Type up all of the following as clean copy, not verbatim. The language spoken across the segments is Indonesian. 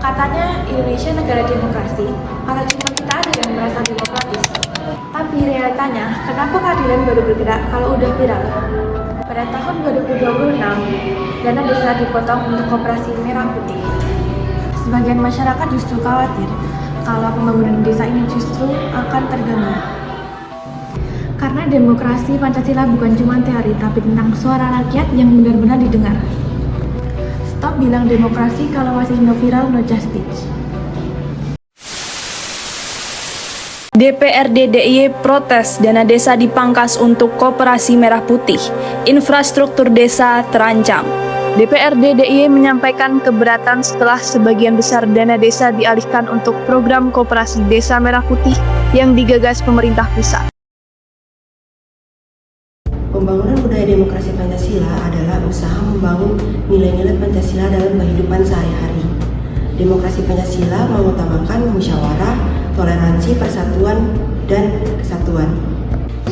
Katanya Indonesia negara demokrasi, atau cuma kita aja yang merasa demokratis. Tapi realitanya, kenapa keadilan baru bergerak kalau udah viral? Pada tahun 2026, dana desa dipotong untuk koperasi merah putih. Sebagian masyarakat justru khawatir kalau pembangunan desa ini justru akan terganggu. Karena demokrasi Pancasila bukan cuma teori, tapi tentang suara rakyat yang benar-benar didengar. Stop bilang demokrasi kalau masih no viral, no justice. DPRD DIY protes dana desa dipangkas untuk koperasi merah putih. Infrastruktur desa terancam. DPRD DIY menyampaikan keberatan setelah sebagian besar dana desa dialihkan untuk program koperasi desa merah putih yang digagas pemerintah pusat. Pembangunan budaya demokrasi Pancasila adalah usaha membangun nilai-nilai Pancasila dalam kehidupan sehari-hari. Demokrasi Pancasila mengutamakan musyawarah, toleransi, persatuan, dan kesatuan.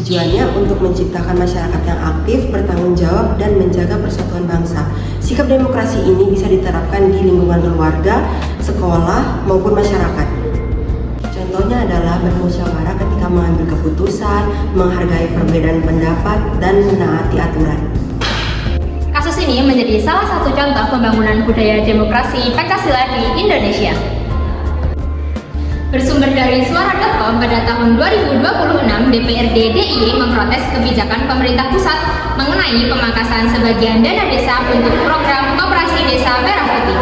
Tujuannya untuk menciptakan masyarakat yang aktif, bertanggung jawab, dan menjaga persatuan bangsa. Sikap demokrasi ini bisa diterapkan di lingkungan keluarga, sekolah, maupun masyarakat. Contohnya adalah bermusyawarah ketika mengambil keputusan, menghargai perbedaan pendapat, dan menaati aturan. Kasus ini menjadi salah satu contoh pembangunan budaya demokrasi Pancasila di Indonesia. Bersumber dari suara.com, pada tahun 2026, DPRD DIY memprotes kebijakan pemerintah pusat mengenai pemangkasan sebagian dana desa untuk program koperasi desa merah putih.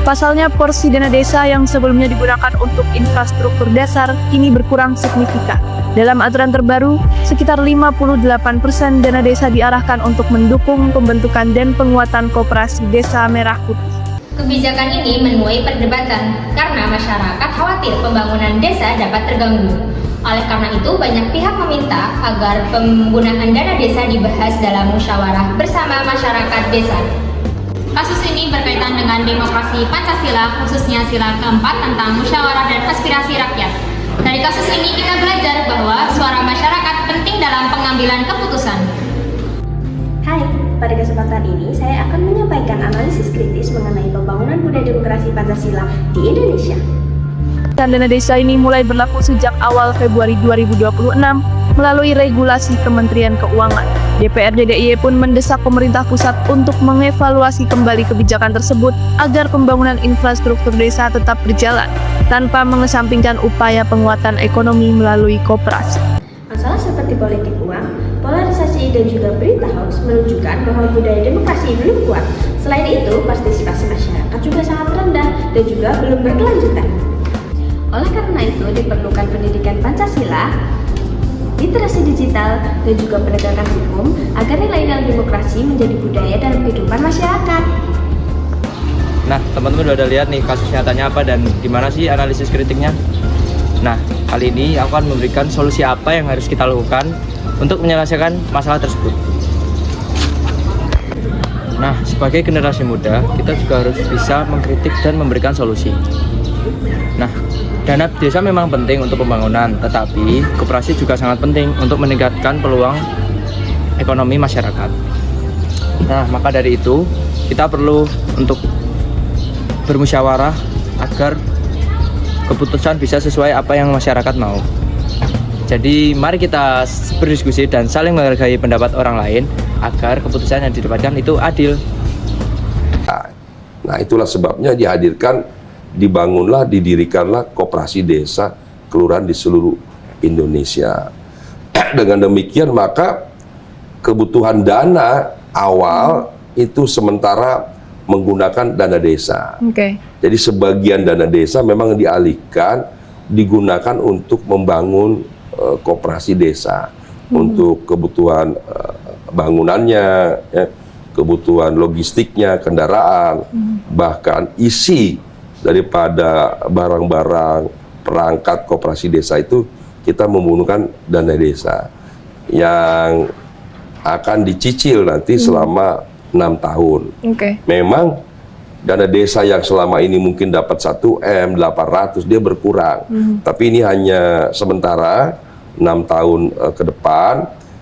Pasalnya, porsi dana desa yang sebelumnya digunakan untuk infrastruktur dasar kini berkurang signifikan. Dalam aturan terbaru, sekitar 58% dana desa diarahkan untuk mendukung pembentukan dan penguatan koperasi desa merah putih. Kebijakan ini menuai perdebatan karena masyarakat khawatir pembangunan desa dapat terganggu. Oleh karena itu, banyak pihak meminta agar penggunaan dana desa dibahas dalam musyawarah bersama masyarakat desa. Kasus ini berkaitan dengan demokrasi Pancasila, khususnya sila keempat tentang musyawarah dan aspirasi rakyat. Dari kasus ini kita belajar bahwa suara masyarakat penting dalam pengambilan keputusan. Hai, pada kesempatan ini saya akan menyampaikan analisis kritis mengenai pembangunan budaya demokrasi Pancasila di Indonesia. Dan dana desa ini mulai berlaku sejak awal Februari 2026 melalui regulasi Kementerian Keuangan. DPRD DIY pun mendesak pemerintah pusat untuk mengevaluasi kembali kebijakan tersebut agar pembangunan infrastruktur desa tetap berjalan tanpa mengesampingkan upaya penguatan ekonomi melalui koperasi. Masalah seperti politik uang, polarisasi, dan juga berita hoax menunjukkan bahwa budaya demokrasi belum kuat. Selain itu, partisipasi masyarakat juga sangat rendah dan juga belum berkelanjutan. Oleh karena itu, diperlukan pendidikan Pancasila, literasi digital, dan juga penegakan hukum agar nilai-nilai demokrasi menjadi budaya dalam kehidupan masyarakat. Nah, teman-teman udah lihat nih kasus nyatanya apa dan gimana sih analisis kritiknya? Nah, kali ini aku akan memberikan solusi apa yang harus kita lakukan untuk menyelesaikan masalah tersebut. Nah, sebagai generasi muda, kita juga harus bisa mengkritik dan memberikan solusi. Nah, dana desa memang penting untuk pembangunan, tetapi koperasi juga sangat penting untuk meningkatkan peluang ekonomi masyarakat. Nah, maka dari itu, kita perlu untuk bermusyawarah agar keputusan bisa sesuai apa yang masyarakat mau. Jadi mari kita berdiskusi dan saling menghargai pendapat orang lain agar keputusan yang didapatkan itu adil. Nah, itulah sebabnya didirikanlah koperasi desa kelurahan di seluruh Indonesia. Dengan demikian maka kebutuhan dana awal itu sementara menggunakan dana desa. Jadi sebagian dana desa memang dialihkan digunakan untuk membangun koperasi desa untuk kebutuhan bangunannya, ya, kebutuhan logistiknya, kendaraan, bahkan isi daripada barang-barang perangkat koperasi desa itu kita menggunakan dana desa yang akan dicicil nanti selama 6 tahun. Memang dana desa yang selama ini mungkin dapat 1M, 800, dia berkurang. Tapi ini hanya sementara 6 tahun ke depan,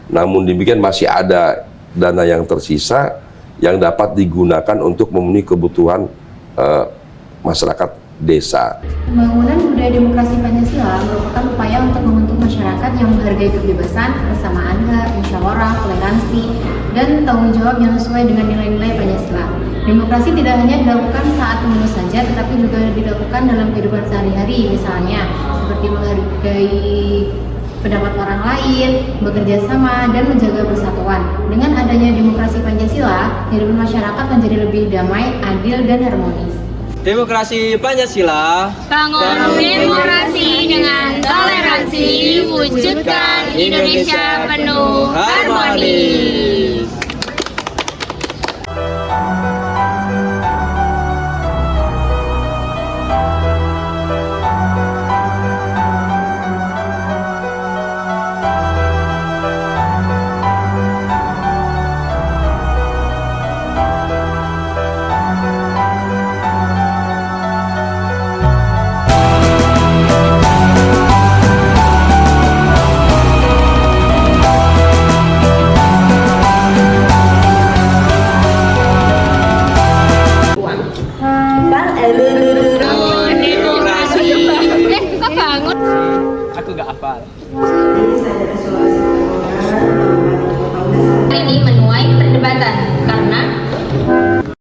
namun demikian masih ada dana yang tersisa yang dapat digunakan untuk memenuhi kebutuhan masyarakat desa. Pembangunan budaya demokrasi Pancasila merupakan upaya untuk membentuk masyarakat yang menghargai kebebasan, kesamaan hak, musyawarah, toleransi, dan tanggung jawab yang sesuai dengan nilai-nilai Pancasila. Demokrasi tidak hanya dilakukan saat pemilu saja, tetapi juga dilakukan dalam kehidupan sehari-hari, misalnya seperti menghargai pendapat orang lain, bekerja sama, dan menjaga persatuan. Dengan adanya demokrasi Pancasila, kehidupan masyarakat menjadi lebih damai, adil, dan harmonis. Demokrasi Pancasila. Bangun demokrasi dengan toleransi, wujudkan Indonesia penuh harmoni. Kok bangun? Aku gak hafal. Ini menuai perdebatan karena